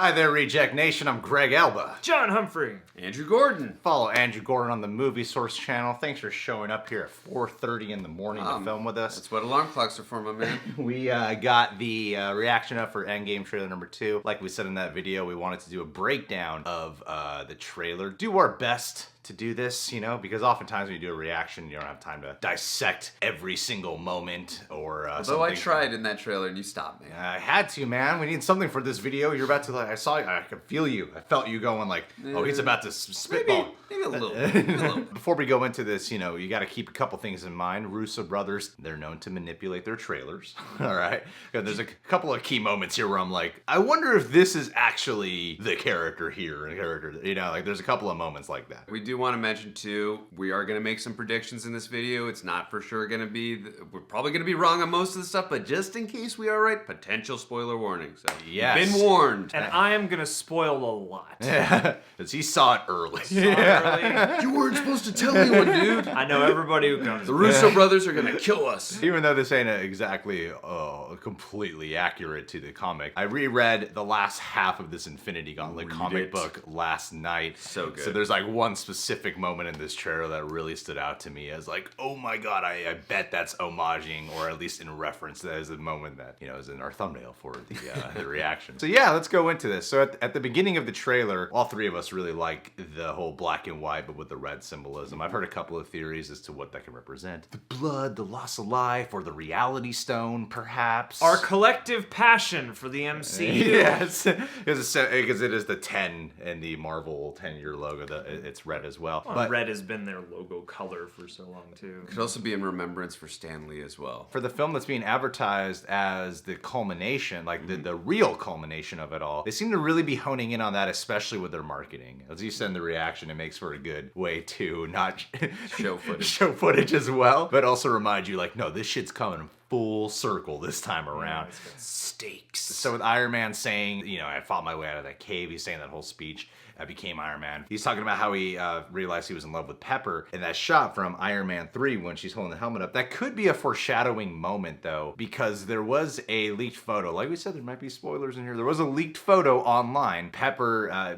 Hi there, Reject Nation. I'm Greg Elba. John Humphrey. Andrew Gordon. Follow Andrew Gordon on the Movie Source channel. Thanks for showing up here at 4:30 in the morning to film with us. That's what alarm clocks are for, my man. We got the reaction up for Endgame trailer number 2. Like we said in that video, we wanted to do a breakdown of the trailer. Do our best to do this, you know, because oftentimes when you do a reaction, you don't have time to dissect every single moment or Although I tried in that trailer and you stopped me. I had to, man. We need something for this video. You're about to, like, I saw you, I could feel you. I felt you going like, oh, he's about to spitball. Maybe a little. Before we go into this, you know, you got to keep a couple things in mind. Russo brothers, they're known to manipulate their trailers. All right. There's a couple of key moments here where I'm like, I wonder if this is actually the character here. You know, like there's a couple of moments like that. We do want to mention too, we are going to make some predictions in this video. It's not for sure going to be, we're probably going to be wrong on most of the stuff, but just in case we are right, potential spoiler warning. So yes. Been warned. And I am going to spoil a lot. Yeah, because he saw it early. You weren't supposed to tell anyone, dude. I know everybody who comes. The Russo brothers are going to kill us. Even though this ain't exactly completely accurate to the comic, I reread the last half of this Infinity Gauntlet comic book last night. So good. So there's like one specific moment in this trailer that really stood out to me as like, oh my god, I bet that's homaging, or at least in reference. That is a moment that, you know, is in our thumbnail for the reaction. So yeah, let's go into this. So at the beginning of the trailer, all three of us really like the whole black and white, but with the red symbolism. I've heard a couple of theories as to what that can represent. The blood, the loss of life, or the reality stone, perhaps. Our collective passion for the MCU. Yes, because it is the 10 and the Marvel 10-year logo. It's red as well. But red has been their logo color for so long too. Could also be in remembrance for Stan Lee as well. For the film that's being advertised as the culmination, like the real culmination of it all, they seem to really be honing in on that, especially with their marketing. As you said in the reaction, it makes for a good way to not show footage as well, but also remind you like, no, this shit's coming full circle this time around. Stakes. So with Iron Man saying, you know, I fought my way out of that cave, he's saying that whole speech, I became Iron Man. He's talking about how he realized he was in love with Pepper. And that shot from Iron Man 3 when she's holding the helmet up, that could be a foreshadowing moment though, because there was a leaked photo. Like we said, there might be spoilers in here. There was a leaked photo online. Pepper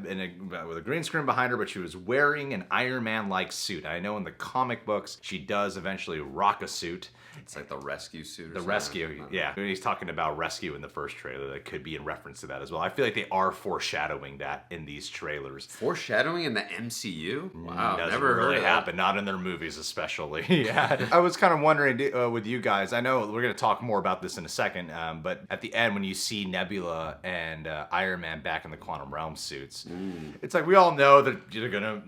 with a green screen behind her, but she was wearing an Iron Man-like suit. I know in the comic books, she does eventually rock a suit. It's like the rescue suit or The something. rescue, yeah. He's talking about rescue in the first trailer. That could be in reference to that as well. I feel like they are foreshadowing that in these trailers. Foreshadowing in the MCU? Wow, Doesn't never really heard of happen. Not in their movies, especially. Yeah. I was kind of wondering with you guys. I know we're gonna talk more about this in a second, but at the end when you see Nebula and Iron Man back in the quantum realm suits, it's like we all know that they're gonna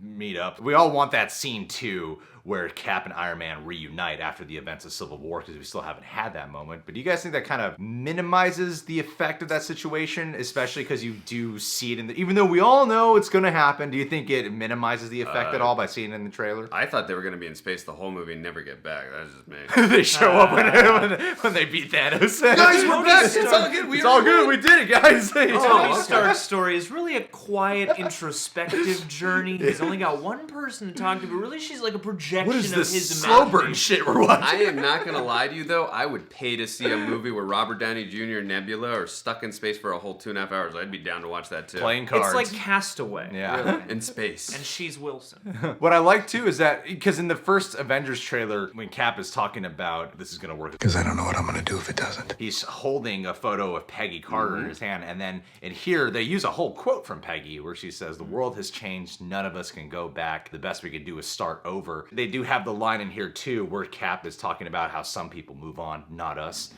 meet up. We all want that scene too, where Cap and Iron Man reunite after the events of Civil War, because we still haven't had that moment. But do you guys think that kind of minimizes the effect of that situation, especially because you do see it in the, even though we all know it's gonna happen, do you think it minimizes the effect at all by seeing it in the trailer? I thought they were going to be in space the whole movie and never get back. That's just me. They show up when they beat Thanos. Guys, we're back! It's all good! It's all good! We did it, guys! Tony Stark's story is really a quiet, introspective journey. He's only got one person to talk to, but really she's like a projection What is of this his slow burn imagination. shit we're watching? I am not going to lie to you, though. I would pay to see a movie where Robert Downey Jr. and Nebula are stuck in space for a whole 2.5 hours. I'd be down to watch that, too. Playing cards. It's like Castaway. Yeah. Really. In space. And she's Wilson. What I like too is that, because in the first Avengers trailer, when Cap is talking about this is gonna work, Because I don't know what I'm gonna do if it doesn't. he's holding a photo of Peggy Carter in his hand, and then in here they use a whole quote from Peggy where she says, "The world has changed, none of us can go back. The best we could do is start over." They do have the line in here too where Cap is talking about how some people move on, not us.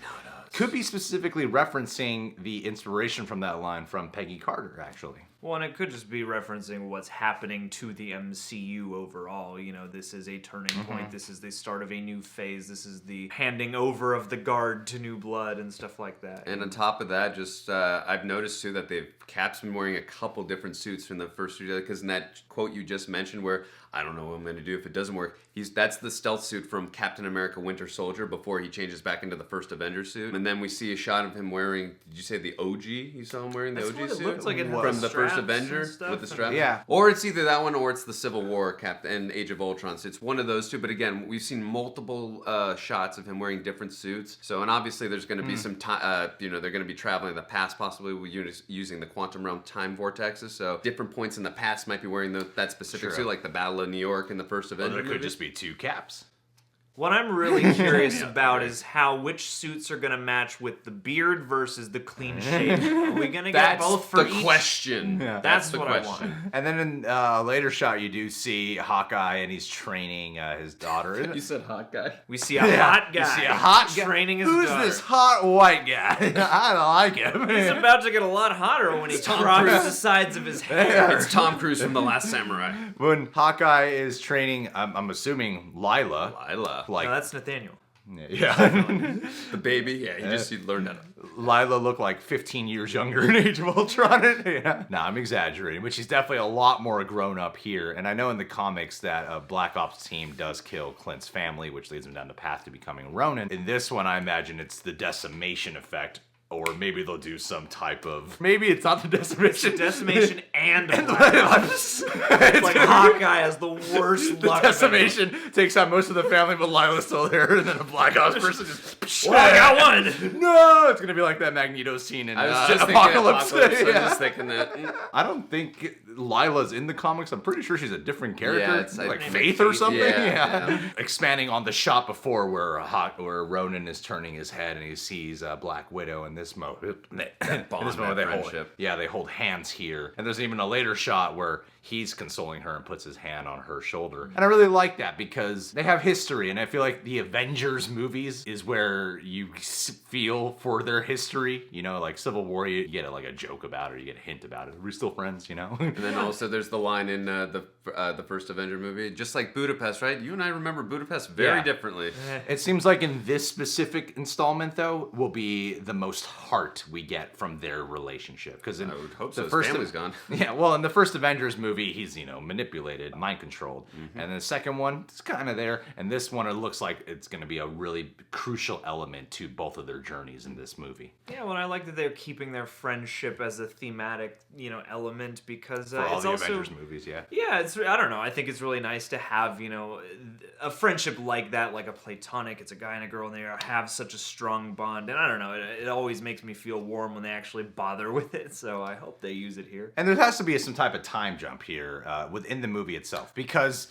Could be specifically referencing the inspiration from that line from Peggy Carter, actually. Well, and it could just be referencing what's happening to the MCU overall. You know, this is a turning point. This is the start of a new phase. This is the handing over of the guard to new blood and stuff like that. And on top of that, just I've noticed too that Cap's been wearing a couple different suits from the first two, because in that quote you just mentioned where I don't know what I'm going to do if it doesn't work, that's the stealth suit from Captain America Winter Soldier before he changes back into the first Avengers suit. And then we see a shot of him wearing, did you say the OG? You saw him wearing the That's OG what it suit? looks like it has from the strap First and Avenger stuff, with the strap. Yeah. Or it's either that one or it's the Civil War and Age of Ultron. So it's one of those two. But again, we've seen multiple shots of him wearing different suits. So, and obviously there's going to be some time, they're going to be traveling in the past, possibly using the quantum realm time vortexes. So different points in the past might be wearing that specific suit, like the Battle of New York in the first Avenger There movie. could just be two Caps. What I'm really curious about is which suits are going to match with the beard versus the clean shave. Are we going to get both for the each? question. Yeah. That's the what question. I want. And then in a later shot, you do see Hawkeye, and he's training his daughter. You said hot guy. We see a hot guy. You see a hot guy. training his Who's daughter. this hot white guy? I don't like him. He's about to get a lot hotter when he crosses the sides of his hair. It's Tom Cruise from The Last Samurai. When Hawkeye is training, I'm assuming Lila. Lila. Like, No, that's Nathaniel. yeah. The baby. Yeah, you learned that. Lila looked like 15 years younger in Age of Ultron. Yeah. Nah, I'm exaggerating, but she's definitely a lot more grown up here. And I know in the comics that a Black Ops team does kill Clint's family, which leads him down the path to becoming Ronin. In this one, I imagine it's the decimation effect. Or maybe they'll do some type of... Maybe it's not the decimation. Decimation and a It's like Hawkeye has the worst the luck. decimation takes out most of the family, but Lila's still there, and then a Black Ops person just... Well, I got one. No! It's gonna be like that Magneto scene in I was just Apocalypse. thinking Apocalypse. I was Yeah. just thinking that. I don't think Lila's in the comics. I'm pretty sure she's a different character, Yeah, it's like like Faith or something. Yeah. Expanding on the shot before where Ronin is turning his head and he sees Black Widow in this moment. bond, that they friendship. they hold hands here, and there's even a later shot where he's consoling her and puts his hand on her shoulder. And I really like that because they have history, and I feel like the Avengers movies is where you feel for their history. You know, like Civil War, you get like a joke about it, you get a hint about it. We're still friends, you know? And then also there's the line in the first Avenger movie, just like Budapest, right? You and I remember Budapest very differently. It seems like in this specific installment, though, will be the most heart we get from their relationship. Because I would hope the so. His first family's gone. Yeah, well, in the first Avengers movie, he's, manipulated, mind controlled. Mm-hmm. And the second one, it's kind of there. And this one, it looks like it's going to be a really crucial element to both of their journeys in this movie. Yeah, well, I like that they're keeping their friendship as a thematic, element because For all it's the also Avengers movies, yeah. Yeah, I don't know. I think it's really nice to have, a friendship like that, like a platonic. It's a guy and a girl, and they have such a strong bond. And I don't know, it always makes me feel warm when they actually bother with it. So I hope they use it here. And there has to be some type of time jump here within the movie itself because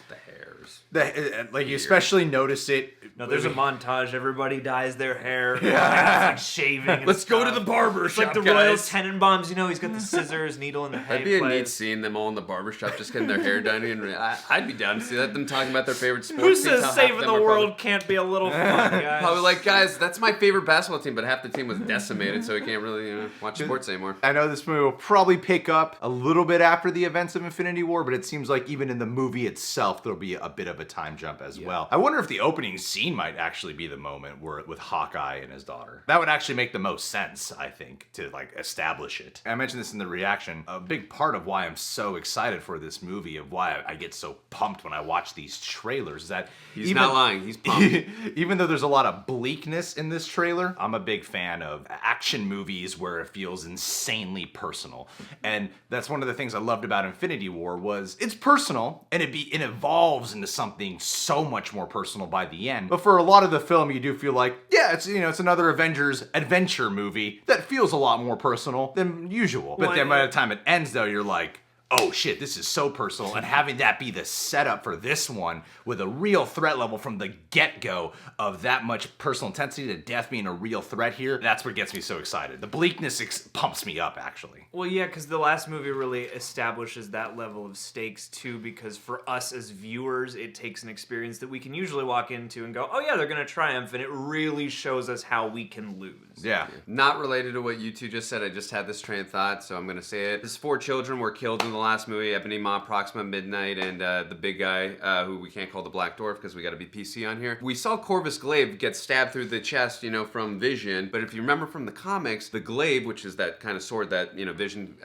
The hairs. you especially notice it. No, there's a montage. Everybody dyes their hair. Yeah. Like shaving. And Let's go to stuff. the barber It's shop, like the guys. Royal Tenenbaums. He's got the scissors, needle in the head. That'd be a neat place. scene, them all in the barbershop just getting their hair done. And I'd be down to see that. Them talking about their favorite sports Who teams, says how half saving of the them are world can't be a little fun, guys? Probably like, guys, that's my favorite basketball team, but half the team was decimated, so we can't really watch sports anymore. I know this movie will probably pick up a little bit after the events of Infinity War, but it seems like even in the movie itself, there'll be a bit of a time jump as well. I wonder if the opening scene might actually be the moment where with Hawkeye and his daughter. That would actually make the most sense, I think, to establish it. I mentioned this in the reaction. A big part of why I'm so excited for this movie, of why I get so pumped when I watch these trailers, is that He's not lying. He's pumped. even though there's a lot of bleakness in this trailer, I'm a big fan of action movies where it feels insanely personal. And that's one of the things I loved about Infinity War was it's personal and it evolves into something so much more personal by the end. But for a lot of the film, you do feel like, yeah, it's it's another Avengers adventure movie that feels a lot more personal than usual. But then by the time it ends, though, you're like, oh shit, this is so personal. And having that be the setup for this one with a real threat level from the get-go of that much personal intensity to death being a real threat here, that's what gets me so excited. The bleakness pumps me up, actually. Well, yeah, because the last movie really establishes that level of stakes, too, because for us as viewers, it takes an experience that we can usually walk into and go, oh yeah, they're going to triumph, and it really shows us how we can lose. Yeah. Not related to what you two just said. I just had this train of thought, so I'm going to say it. His 4 children were killed in the last movie, Ebony Maw, Proxima, Midnight, and the big guy, who we can't call the Black Dwarf because we got to be PC on here. We saw Corvus Glaive get stabbed through the chest, from Vision, but if you remember from the comics, the glaive, which is that kind of sword that, Vision,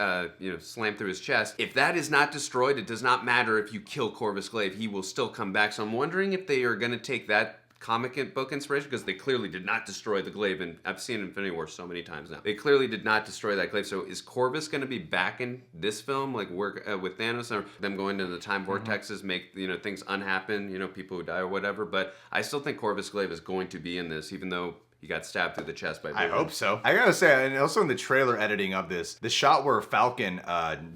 slammed through his chest, if that is not destroyed, it does not matter if you kill Corvus Glaive, he will still come back. So I'm wondering if they are going to take that comic book inspiration, because they clearly did not destroy the glaive, and I've seen Infinity War so many times now. They clearly did not destroy that glaive. So is Corvus going to be back in this film, like work with Thanos, or them going into the time vortexes, make things unhappen, people who die or whatever? But I still think Corvus Glaive is going to be in this, even though he got stabbed through the chest by Vision. I hope so. I gotta say, and also in the trailer editing of this, the shot where Falcon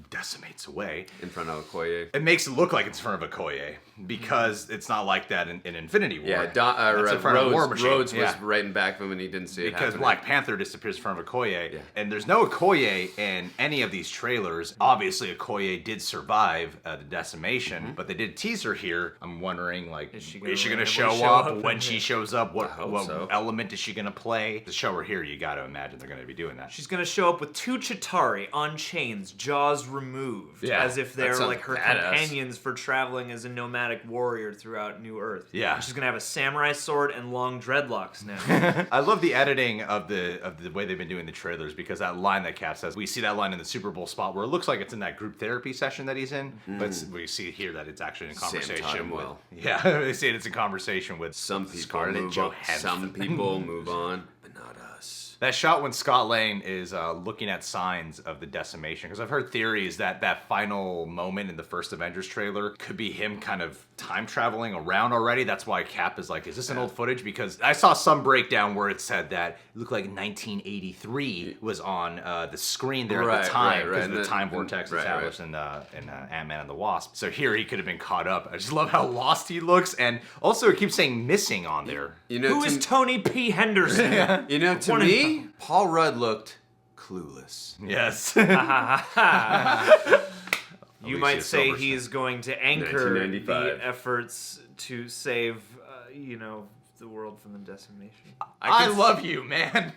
decimates away In front of Okoye. it makes it look like it's in front of Okoye because it's not like that in Infinity War. Yeah, That's in front of War Machine. Rhodes was Yeah. right in back of him and he didn't see it Because happening. Black Panther disappears in front of Okoye, Yeah. and there's no Okoye in any of these trailers. Obviously, Okoye did survive the decimation, but they did tease her here. I'm wondering, like, is she gonna randomly show show up? up? When she shows up, what hope so. element is she gonna play? To show her here, you gotta imagine they're gonna be doing that. She's gonna show up with 2 Chitauri on chains, jaws removed, Yeah, as if that they're sounds like her badass. companions for traveling as a nomadic warrior throughout New Earth. Yeah. And she's gonna have a samurai sword and long dreadlocks now. I love the editing of the way they've been doing the trailers, because that line that Cap says, we see that line in the Super Bowl spot where it looks like it's in that group therapy session that he's in, but we see here that it's actually in Sam taught conversation him with. well. Yeah, they say it's in conversation with Some people Scarlett move on. Johansson. Some people move on, but not us. That shot when Scott Lang is looking at signs of the decimation, because I've heard theories that that final moment in the first Avengers trailer could be him kind of time traveling around already. That's why Cap is like, is this an old footage? Because I saw some breakdown where it said that it looked like 1983 was on the screen there at Right, the time, right, because of the and time the- vortex right, established in Ant-Man and the Wasp. So here he could have been caught up. I just love how lost he looks, and also it keeps saying missing on there. Who is Tony P. Henderson? To me, Paul Rudd looked clueless. Yes. You might Alicia say Silverstone. he's going to anchor 1995. the efforts to save, the world from the decimation. I love you, man.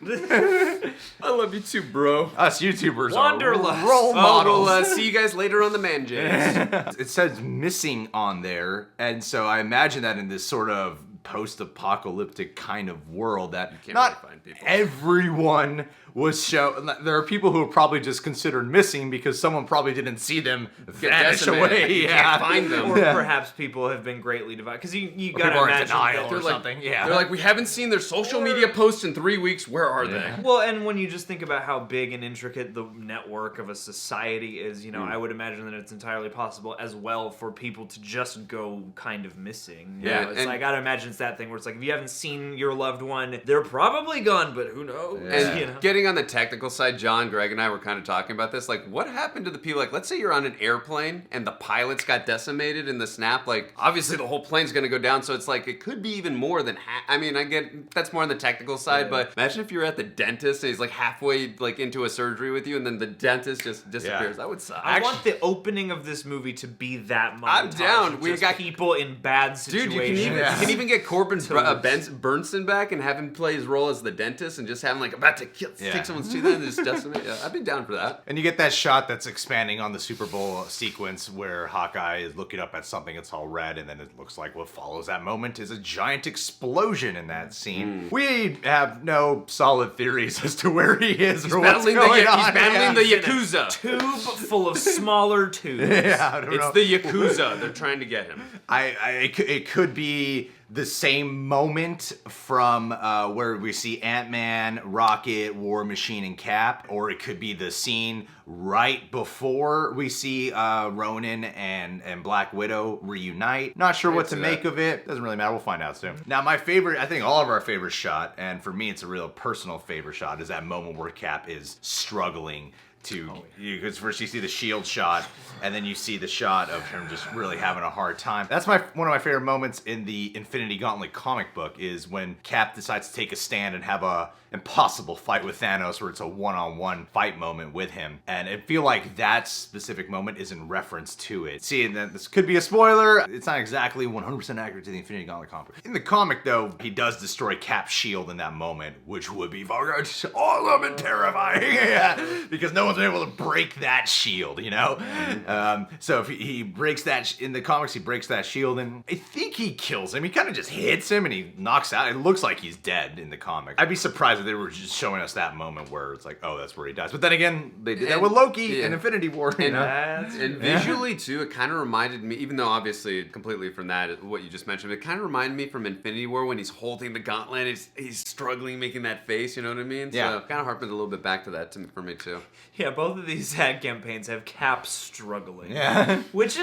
I love you too, bro. Us YouTubers Wanderlust. are role models. We'll see you guys later on the Man Jays. It says missing on there, and so I imagine that in this sort of post-apocalyptic kind of world that can't not really find people. everyone was shown. There are people who are probably just considered missing because someone probably didn't see them vanish decimated. away. You can't find them. Or perhaps people have been greatly divided. Because you Or gotta people are in imagine denial that or something. Yeah. They're like, we haven't seen their social media posts in 3 weeks. Where are they? Well, and when you just think about how big and intricate the network of a society is, I would imagine that it's entirely possible as well for people to just go kind of missing. Yeah, It's and- like, I gotta imagine it's that thing where it's like, if you haven't seen your loved one, they're probably gone, but who knows? And getting on the technical side, John, Greg, and I were kind of talking about this. Like, what happened to the people? Like, let's say you're on an airplane and the pilots got decimated in the snap. Like, obviously the whole plane's going to go down. So it's like, it could be even more than I mean, I get that's more on the technical side, but imagine if you're at the dentist and he's like halfway like into a surgery with you and then the dentist just disappears. That would suck. I want the opening of this movie to be that montage. I'm down. of We just got people in bad Dude, situations. you can even get Corbin Burnson back and have him play his role as the dentist and just have him like about to take someone's tooth and just decimate. Yeah, I'd be down for that. And you get that shot that's expanding on the Super Bowl sequence where Hawkeye is looking up at something that's all red, and then it looks like what follows that moment is a giant explosion in that scene. We have no solid theories as to where he is or what's going on. He's battling the He's in a Yakuza. tube full of smaller tubes. Yeah, I don't It's know. the Yakuza. They're trying to get him. It could be the same moment from where we see Ant-Man, Rocket, War Machine, and Cap, or it could be the scene right before we see Ronin and Black Widow reunite. Not sure what to make of it. Doesn't really matter. We'll find out soon. Now, my favorite, I think all of our favorite shot, and for me it's a real personal favorite shot, is that moment where Cap is struggling because first you see the shield shot, and then you see the shot of him just really having a hard time. That's one of my favorite moments in the Infinity Gauntlet comic book is when Cap decides to take a stand and have a impossible fight with Thanos, where it's a one-on-one fight moment with him. And I feel like that specific moment is in reference to it. See, and then this could be a spoiler. It's not exactly 100% accurate to the Infinity Gauntlet comic. In the comic, though, he does destroy Cap's shield in that moment, which would be awesome and terrifying. Yeah, because no one's wasn't able to break that shield, you know? So if he breaks that, in the comics, he breaks that shield, and I think he kills him. He kind of just hits him, and he knocks out. It looks like he's dead in the comic. I'd be surprised if they were just showing us that moment where it's like, oh, that's where he dies. But then again, they did that with Loki in Infinity War. You know? And visually, too, it kind of reminded me, even though obviously completely from that, what you just mentioned, it kind of reminded me from Infinity War when he's holding the gauntlet, he's struggling making that face, you know what I mean? Yeah. So kind of harpens a little bit back to that for me, too. Yeah, both of these ad campaigns have Cap struggling. Yeah. Which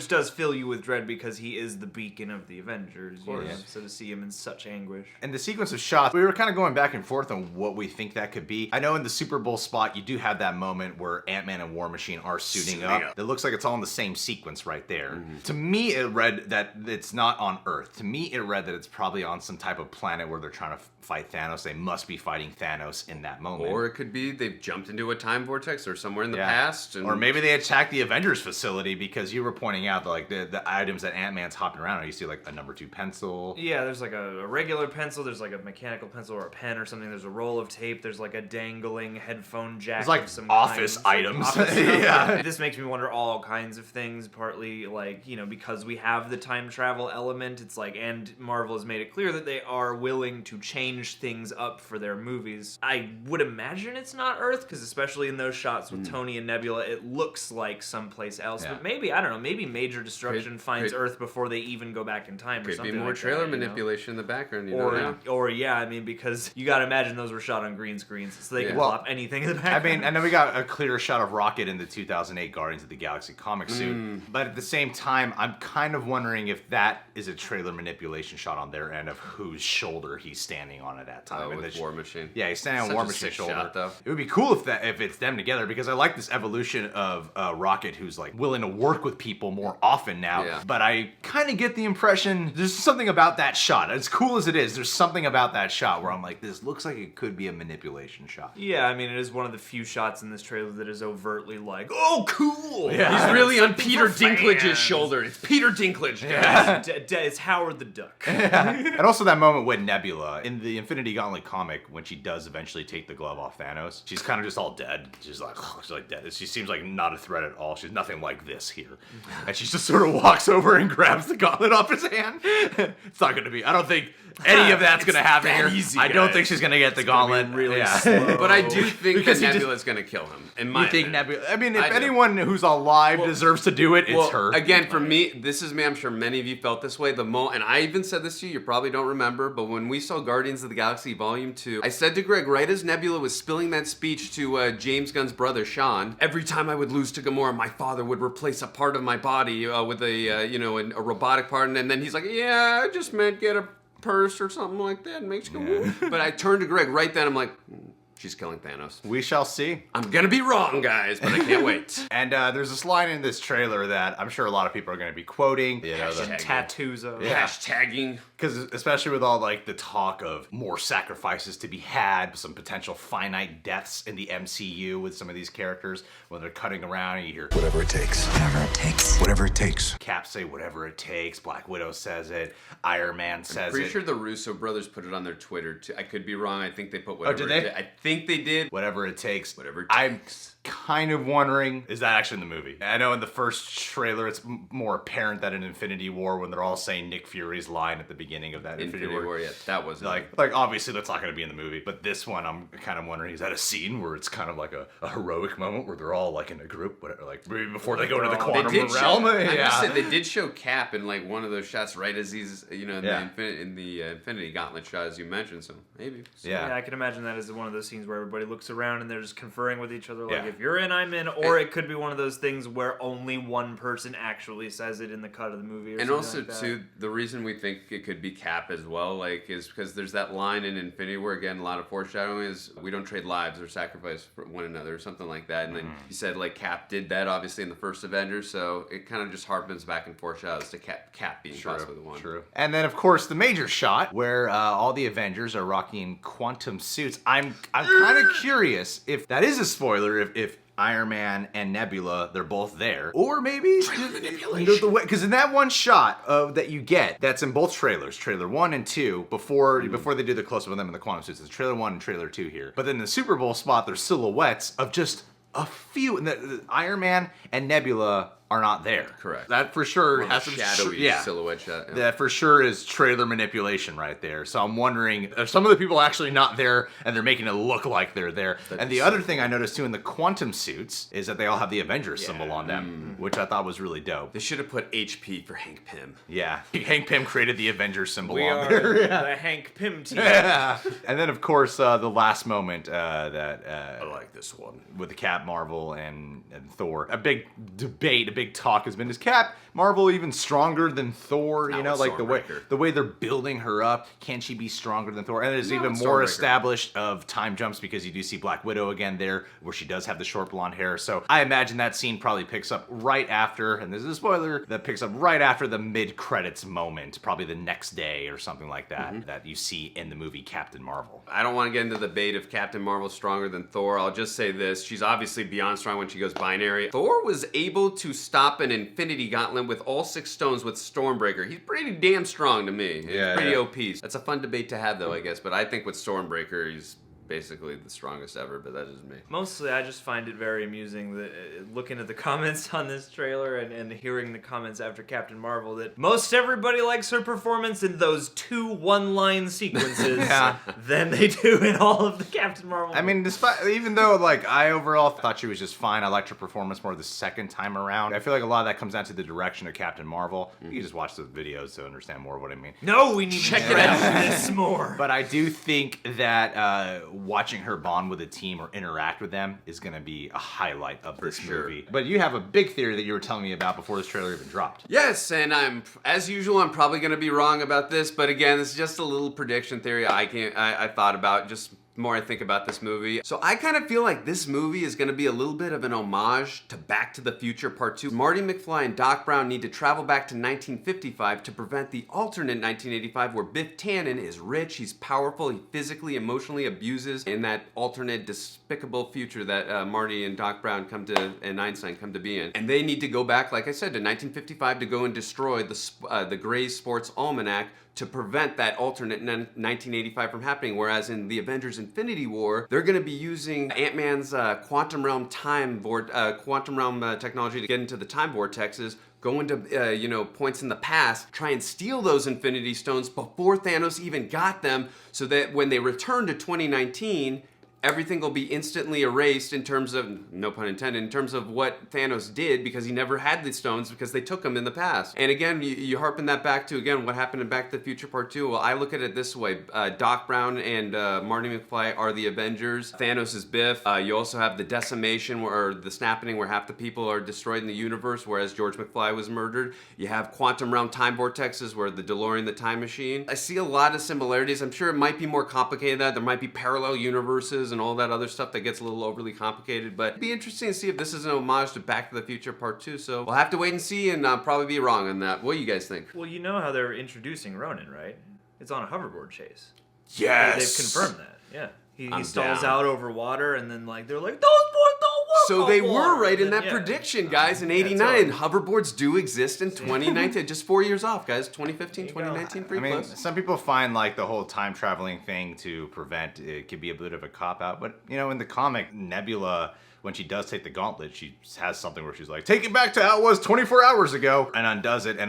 does fill you with dread because he is the beacon of the Avengers. Of course. You know, so to see him in such anguish. And the sequence of shots, we were kind of going back and forth on what we think that could be. I know in the Super Bowl spot, you do have that moment where Ant-Man and War Machine are suiting up. It looks like it's all in the same sequence right there. Mm-hmm. To me, it read that it's not on Earth. To me, it read that it's probably on some type of planet where they're trying to fight Thanos. They must be fighting Thanos in that moment. Or it could be they've jumped into a time vortex or somewhere in the past. Or maybe they attacked the Avengers facility, because you were pointing out that, like, the items that Ant-Man's hopping around, you see like a number 2 pencil. Yeah, there's like a regular pencil, there's like a mechanical pencil or a pen or something, there's a roll of tape, there's like a dangling headphone jack. It's like of some office items. Yeah. This makes me wonder all kinds of things, partly like, you know, because we have the time travel element, it's like, and Marvel has made it clear that they are willing to change things up for their movies. I would imagine it's not Earth, because especially in those shots with Tony and Nebula, it looks like someplace else. Yeah. But maybe, I don't know, maybe major destruction finds Earth before they even go back in time or something. Could be more like trailer that, manipulation in the background, you know? Because you gotta imagine those were shot on green screens, so they can plop anything in the background. I mean, and then we got a clear shot of Rocket in the 2008 Guardians of the Galaxy comic suit. But at the same time, I'm kind of wondering if that is a trailer manipulation shot on their end of whose shoulder he's standing on at that time. With War Machine. Yeah, he's standing on War Machine's shoulder. Shot, though. It would be cool if it's them together, because I like this evolution of Rocket, who's like willing to work with people more often now. Yeah. But I kind of get the impression there's something about that shot. As cool as it is, there's something about that shot where I'm like, this looks like it could be a manipulation shot. Yeah, I mean, it is one of the few shots in this trailer that is overtly like, oh, cool! Yeah. He's really on Something Peter for Dinklage's fans. shoulder. It's Peter Dinklage, guys. Yeah. It's Howard the Duck. And also that moment when Nebula, in the Infinity Gauntlet comic, when she does eventually take the glove off Thanos, she's kind of just all dead. She's like dead. She seems like not a threat at all. She's nothing like this here. And she just sort of walks over and grabs the gauntlet off his hand. It's not going to be, I don't think any of that's going to happen here. Easy, I don't think she's going to get the gauntlet. Really slow. But I do think Because that he Nebula's going to kill him. In my You think opinion. Nebula? I mean, if I do. anyone who's alive deserves to do it, it's her. Again, for me, this is me. I'm sure many of you felt this way. And I even said this to you. You probably don't remember, but when we saw Guardians of the Galaxy Volume 2, I said to Greg, right as Nebula was spilling that speech to James Gunn's brother Sean, every time I would lose to Gamora, my father would replace a part of my body with a robotic part, and then he's like, yeah, I just meant get a purse or something like that, and makes you go. Woo. But I turned to Greg right then. I'm like, she's killing Thanos. We shall see. I'm gonna be wrong, guys, but I can't wait. And there's this line in this trailer that I'm sure a lot of people are going to be quoting. You know, Tattoos of Hashtagging. because especially with all like the talk of more sacrifices to be had, some potential finite deaths in the MCU with some of these characters when they're cutting around, and you hear Whatever it takes. Whatever it takes. Whatever it takes. Cap say whatever it takes. Black Widow says it. Iron Man says Pretty it. sure the Russo brothers put it on their Twitter too. I could be wrong. I think they put whatever. did they? I think they did. Whatever it takes. Whatever it I'm takes. kind of wondering, is that actually in the movie? I know in the first trailer it's more apparent that in Infinity War, when they're all saying Nick Fury's line at the beginning of that Infinity War, yeah, that was like obviously that's not going to be in the movie, but this one I'm kind of wondering, is that a scene where it's kind of like a heroic moment where they're all like in a group, like maybe before they go to the quantum realm? I just said they did show Cap in like one of those shots right as he's in the Infinity Gauntlet shot, as you mentioned. So maybe. Yeah. I can imagine that as one of those scenes where everybody looks around and they're just conferring with each other, like, Yeah. if you're in, I'm in, or it could be one of those things where only one person actually says it in the cut of the movie. Or And something also, like that. too, the reason we think it could be Cap as well, like, is because there's that line in Infinity where, again, a lot of foreshadowing is we don't trade lives or sacrifice for one another or something like that. And then he said, like, Cap did that, obviously, in the first Avengers, so it kind of just harpens back and foreshadows to Cap being possibly the one. True. And then, of course, the major shot where all the Avengers are rocking quantum suits. I'm kind of curious if that is a spoiler, if Iron Man and Nebula, they're both there. Or maybe because in that one shot that you get, that's in both trailers, trailer 1 and 2, before they do the close-up of them in the quantum suits. It's trailer 1 and trailer 2 here. But then the Super Bowl spot, there's silhouettes of just a few. And the Iron Man and Nebula are not there. Correct. That for sure More has of a some shadowy silhouette shot. Yeah. That for sure is trailer manipulation right there. So I'm wondering, are some of the people actually not there and they're making it look like they're there? And the other thing I noticed too in the quantum suits is that they all have the Avengers symbol on them, which I thought was really dope. They should have put HP for Hank Pym. Yeah. Hank Pym created the Avengers symbol We on are there. the Hank Pym team. Yeah. And then of course the last moment I like this one. with the Cap, Marvel, and Thor. A big debate, a big talk has been, is Cap Marvel even stronger than Thor? You know, like the way they're building her up. Can she be stronger than Thor? And there's even more established of time jumps because you do see Black Widow again there, where she does have the short blonde hair. So I imagine that scene probably picks up right after, and this is a spoiler, that picks up right after the mid-credits moment, probably the next day or something like that, that you see in the movie Captain Marvel. I don't want to get into the debate if Captain Marvel's stronger than Thor. I'll just say this. She's obviously beyond strong when she goes binary. Thor was able to stop an Infinity Gauntlet with all 6 stones with Stormbreaker. He's pretty damn strong to me. He's pretty OP. That's a fun debate to have though, I guess. But I think with Stormbreaker, he's basically the strongest ever, but that is me. Mostly, I just find it very amusing that looking at the comments on this trailer and hearing the comments after Captain Marvel that most everybody likes her performance in those 2 one-line sequences than they do in all of the Captain Marvel. I mean, even though like I overall thought she was just fine, I liked her performance more the second time around. I feel like a lot of that comes down to the direction of Captain Marvel. You can just watch the videos to understand more of what I mean. No, we need to check it out this more. But I do think that watching her bond with a team or interact with them is going to be a highlight of this movie. But you have a big theory that you were telling me about before this trailer even dropped. Yes, and as usual, I'm probably going to be wrong about this, but again, it's just a little prediction theory I thought about just more I think about this movie. So I kind of feel like this movie is going to be a little bit of an homage to Back to the Future Part 2. Marty McFly and Doc Brown need to travel back to 1955 to prevent the alternate 1985 where Biff Tannen is rich, he's powerful, he physically, emotionally abuses in that alternate despicable future that Marty and Doc Brown and Einstein come to be in. And they need to go back, like I said, to 1955 to go and destroy the Gray's Sports Almanac to prevent that alternate 1985 from happening. Whereas in the Avengers Infinity War, they're going to be using Ant-Man's quantum realm technology to get into the time vortexes, go into points in the past, try and steal those Infinity Stones before Thanos even got them, so that when they return to 2019, everything will be instantly erased in terms of, no pun intended, in terms of what Thanos did because he never had the stones because they took them in the past. And again, you harpen that back to, again, what happened in Back to the Future Part 2. Well, I look at it this way. Doc Brown and Marty McFly are the Avengers. Thanos is Biff. You also have the decimation or the snapping where half the people are destroyed in the universe, whereas George McFly was murdered. You have quantum realm time vortexes where the DeLorean, the time machine. I see a lot of similarities. I'm sure it might be more complicated than that. There might be parallel universes and all that other stuff that gets a little overly complicated, but it'd be interesting to see if this is an homage to Back to the Future Part 2, so we'll have to wait and see, and I'll probably be wrong on that. What do you guys think? Well, you know how they're introducing Ronin, right? It's on a hoverboard chase. Yes! They've confirmed that, yeah. He stalls down. out over water, and then they're like, those boys don't work. So on they water. were right in And that then, prediction, guys, in That's 89. right. Hoverboards do exist in 2019. Just 4 years off, guys. 2015, There you go. 2019, pretty I mean, close. some people find like the whole time traveling thing to prevent it could be a bit of a cop out, but in the comic, Nebula, when she does take the gauntlet, she has something where she's like, take it back to how it was 24 hours ago, and undoes it, and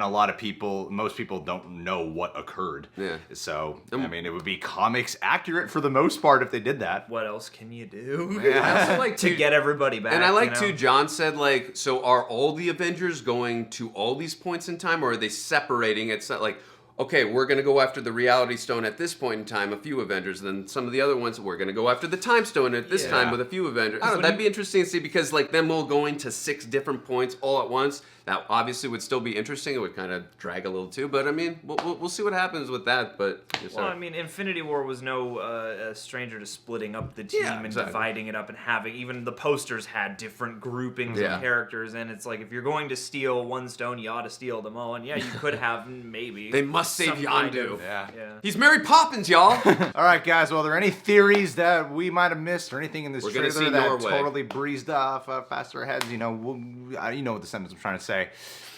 most people don't know what occurred. Yeah. So, I mean, it would be comics accurate for the most part if they did that. What else can you do? I also like to get everybody back. And I like too, John said, like, so are all the Avengers going to all these points in time, or are they separating? It's not like, okay, we're going to go after the Reality Stone at this point in time, a few Avengers, and then some of the other ones, we're going to go after the Time Stone at this time with a few Avengers. I don't know, that'd be interesting to see, because like them all going to 6 different points all at once, that obviously would still be interesting. It would kind of drag a little too, but I mean, we'll see what happens with that. But well, I mean, Infinity War was no stranger to splitting up the team and dividing it up and having, even the posters had different groupings of characters, and it's like, if you're going to steal one stone, you ought to steal them all, and you could have maybe. They must save Yondu. Yeah. He's Mary Poppins, y'all. All right, guys. Well, are there any theories that we might have missed, or anything in this trailer that Norway. totally breezed off past our heads? You know what the sentence I'm trying to say.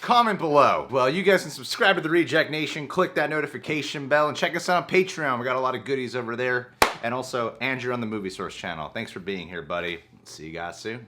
Comment below. Well, you guys can subscribe to the Reject Nation, click that notification bell, and check us out on Patreon. We got a lot of goodies over there. And also, Andrew on the Movie Source channel. Thanks for being here, buddy. See you guys soon.